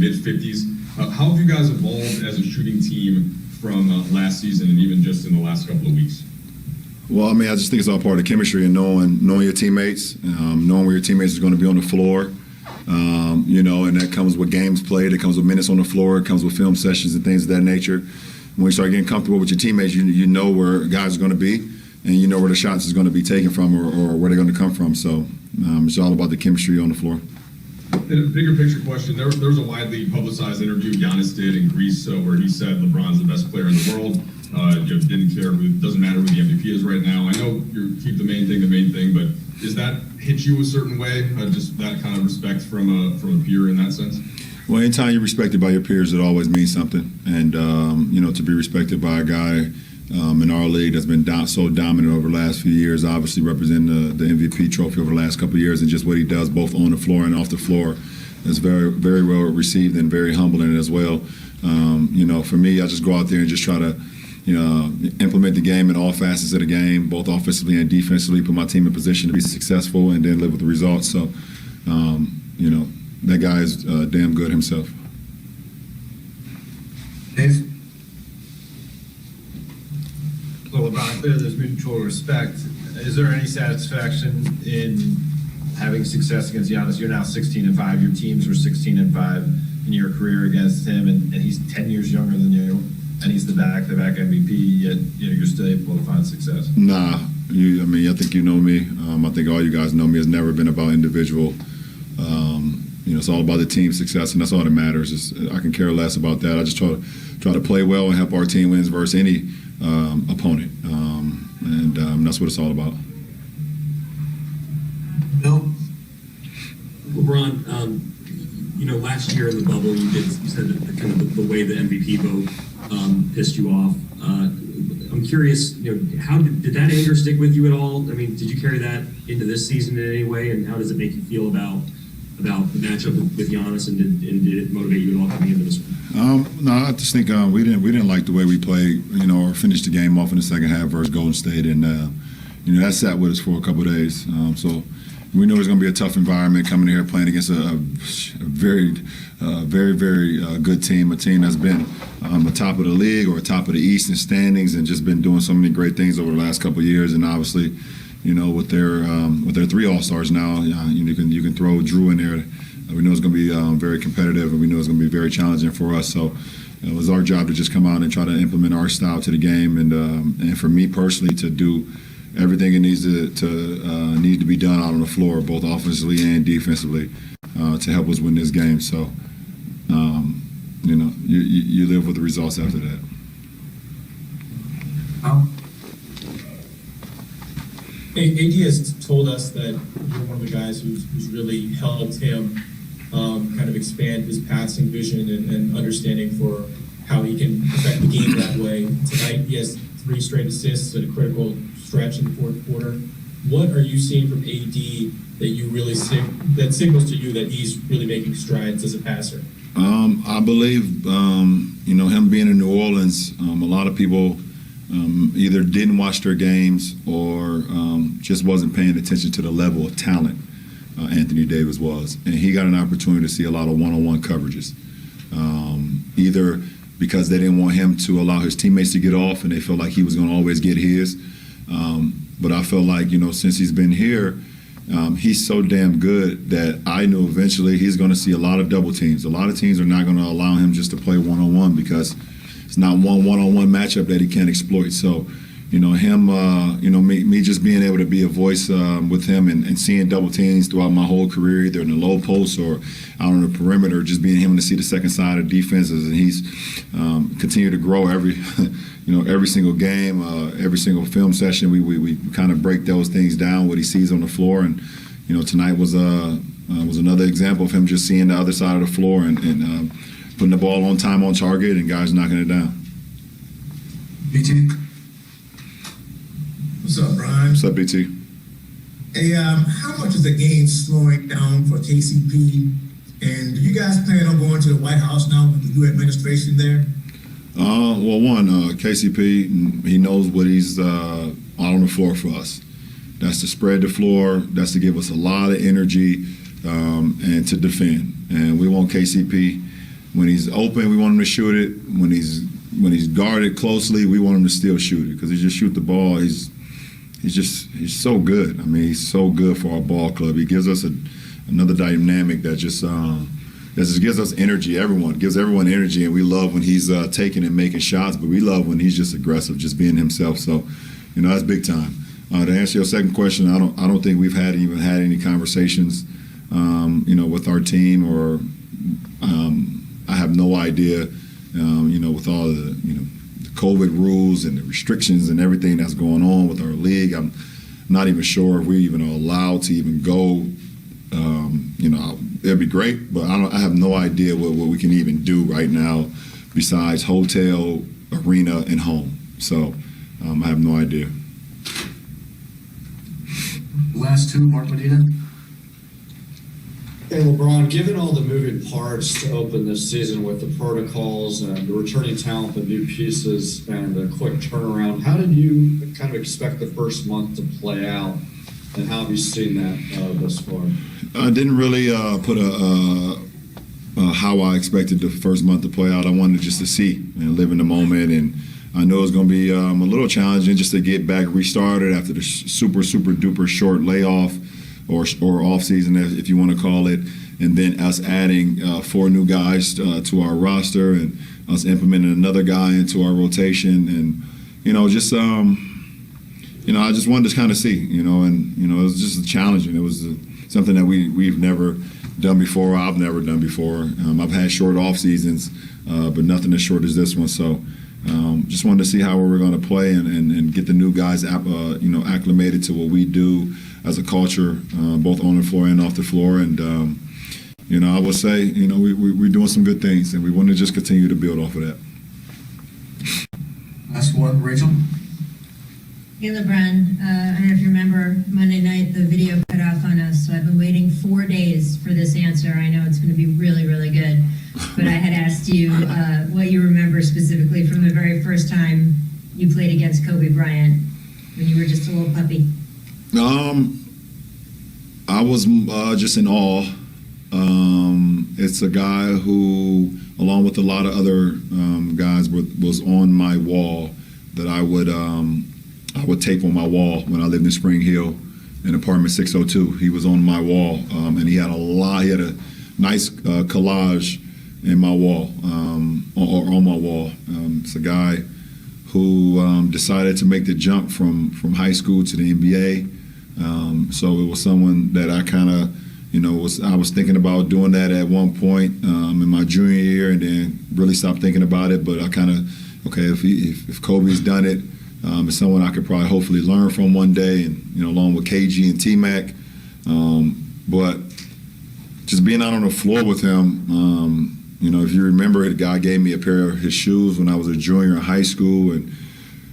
mid-50s. How have you guys evolved as a shooting team from last season and even just in the last couple of weeks? Well, I mean, I just think it's all part of chemistry and knowing your teammates, knowing where your teammates are going to be on the floor. And that comes with games played, it comes with minutes on the floor, it comes with film sessions and things of that nature. When you start getting comfortable with your teammates, you know where guys are going to be, and you know where the shots is going to be taken from or where they're going to come from. So it's all about the chemistry on the floor. In a bigger picture question, there was a widely publicized interview Giannis did in Greece where he said LeBron's the best player in the world. Didn't care it doesn't matter who the MVP is right now. I know you keep the main thing, but does that hit you a certain way? Just that kind of respect from a peer in that sense? Well, anytime you're respected by your peers, it always means something. And, to be respected by a guy in our league that's been so dominant over the last few years, obviously representing the MVP trophy over the last couple of years, and just what he does both on the floor and off the floor is very, very well received and very humbling as well. For me, I just go out there and just try to implement the game in all facets of the game, both offensively and defensively, put my team in position to be successful and then live with the results. So, that guy is damn good himself. Dave? Well, LeBron, clearly there's mutual respect. Is there any satisfaction in having success against Giannis? You're now 16-5. Your teams were 16-5 in your career against him, and he's 10 years younger than you, and he's the back-to-back MVP, yet you're still able to find success. Nah. I think you know me. I think all you guys know me. It's never been about individual. It's all about the team success, and that's all that matters. I can care less about that. I just try to play well and help our team wins versus any opponent, and that's what it's all about. Bill? LeBron, last year in the bubble, you said that kind of the way the MVP vote pissed you off. I'm curious, how did that anger stick with you at all? I mean, did you carry that into this season in any way, and how does it make you feel about the matchup with Giannis, and did it motivate you at all coming into this one? No, I just think we didn't like the way we played, or finished the game off in the second half versus Golden State, and that sat with us for a couple of days. So we knew it was going to be a tough environment coming here playing against a very, very good team, a team that's been the top of the league or top of the East in standings and just been doing so many great things over the last couple of years, and obviously. With their three All-Stars now, you can throw Drew in there. We know it's going to be very competitive, and we know it's going to be very challenging for us. So it was our job to just come out and try to implement our style to the game, and for me personally to do everything it needs to be done out on the floor, both offensively and defensively, to help us win this game. So you live with the results after that. AD has told us that you're one of the guys who's really helped him kind of expand his passing vision and understanding for how he can affect the game that way. Tonight, he has 3 straight assists at a critical stretch in the fourth quarter. What are you seeing from AD that you really that signals to you that he's really making strides as a passer? I believe, him being in New Orleans, a lot of people either didn't watch their games or just wasn't paying attention to the level of talent Anthony Davis was. And he got an opportunity to see a lot of one-on-one coverages, either because they didn't want him to allow his teammates to get off and they felt like he was going to always get his. But I felt like, since he's been here, he's so damn good that I knew eventually he's going to see a lot of double teams. A lot of teams are not going to allow him just to play one-on-one because it's not one-on-one matchup that he can't exploit. So, me just being able to be a voice with him and seeing double teams throughout my whole career, either in the low post or out on the perimeter, just being him to see the second side of defenses, and he's continued to grow every single game, every single film session. We kind of break those things down, what he sees on the floor, and tonight was another example of him just seeing the other side of the floor and putting the ball on time, on target, and guys knocking it down. BT. What's up, Brian? What's up, BT? Hey, how much is the game slowing down for KCP? And do you guys plan on going to the White House now with the new administration there? KCP, he knows what he's out on the floor for us. That's to spread the floor. That's to give us a lot of energy and to defend. And we want KCP when he's open, we want him to shoot it. When he's guarded closely, we want him to still shoot it because he just shoot the ball. He's so good. I mean, he's so good for our ball club. He gives us another dynamic that just gives us energy. Gives everyone energy, and we love when he's taking and making shots, but we love when he's just aggressive, just being himself. So, that's big time. To answer your second question, I don't think we've had any conversations, with our team, or I have no idea, with all the COVID rules and the restrictions and everything that's going on with our league. I'm not even sure if we even are allowed to even go. It'd be great, but I have no idea what we can even do right now besides hotel, arena, and home. So I have no idea. Last two, Mark Medina. Hey, LeBron, given all the moving parts to open this season with the protocols and the returning talent, the new pieces, and the quick turnaround, how did you kind of expect the first month to play out, and how have you seen that thus far? I didn't really put how I expected the first month to play out. I wanted just to see and live in the moment, and I know it's going to be a little challenging just to get back restarted after the super duper short layoff or off season, if you want to call it, and then us adding 4 new guys to our roster and us implementing another guy into our rotation, and I just wanted to kind of see, and it was just challenging. It was something that we've never done before. I've never done before. I've had short off seasons, but nothing as short as this one. So just wanted to see how we were going to play and get the new guys acclimated to what we do as a culture, both on the floor and off the floor. And I would say we're doing some good things, and we want to just continue to build off of that. Last one, Rachel. Hey, LeBron, I don't know if you remember Monday night, the video cut off on us, so I've been waiting 4 days for this answer. I know it's going to be really, really good, but I had asked you what you remember specifically from the very first time you played against Kobe Bryant when you were just a little puppy. I was just in awe. It's a guy who, along with a lot of other guys, was on my wall that I would tape on my wall when I lived in Spring Hill in apartment 602. He was on my wall, and he had a nice collage in my wall, or on my wall. It's a guy who decided to make the jump from high school to the NBA. So it was someone that I kind of, I was thinking about doing that at one point in my junior year, and then really stopped thinking about it. But I kind of, okay, if Kobe's done it, it's someone I could probably hopefully learn from one day, and along with KG and T-Mac. But just being out on the floor with him, if you remember, the guy gave me a pair of his shoes when I was a junior in high school, and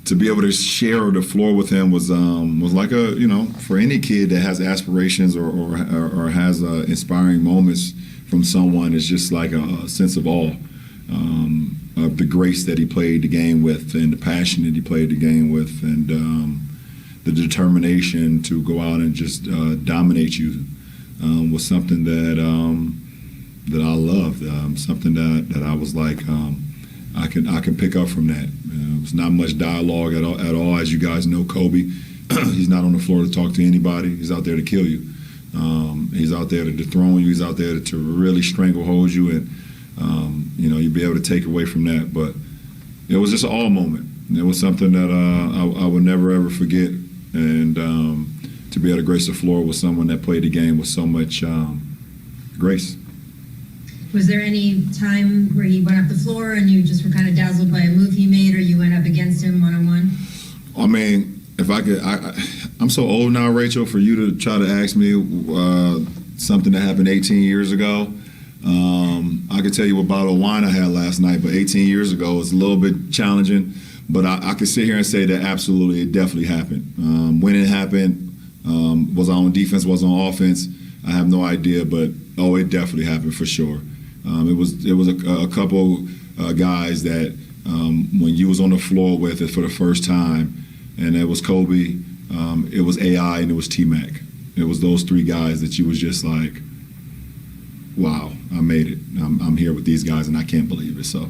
to be able to share the floor with him was like for any kid that has aspirations or has inspiring moments from someone, it's just like a sense of awe of the grace that he played the game with, and the passion that he played the game with, and the determination to go out and just dominate you was something that I loved, something that I was like, I can pick up from that. There's not much dialogue at all. As you guys know, Kobe, he's not on the floor to talk to anybody. He's out there to kill you. He's out there to dethrone you. He's out there to really stranglehold you, and you'll be able to take away from that. But it was just an awe moment. It was something that I would never, ever forget. And to be able to grace the floor with someone that played the game with so much grace. Was there any time where he went up the floor and you just were kind of dazzled by a move he made, or you went up against him one-on-one? I mean, if I could, I'm so old now, Rachel, for you to try to ask me something that happened 18 years ago. I could tell you what bottle of wine I had last night, but 18 years ago was a little bit challenging. But I could sit here and say that absolutely, it definitely happened. When it happened, was I on defense, was on offense? I have no idea, but it definitely happened for sure. It was a couple guys that when you was on the floor with it for the first time, and it was Kobe, it was AI, and it was T-Mac. It was those 3 guys that you was just like, wow. I made it. I'm here with these guys, and I can't believe it. So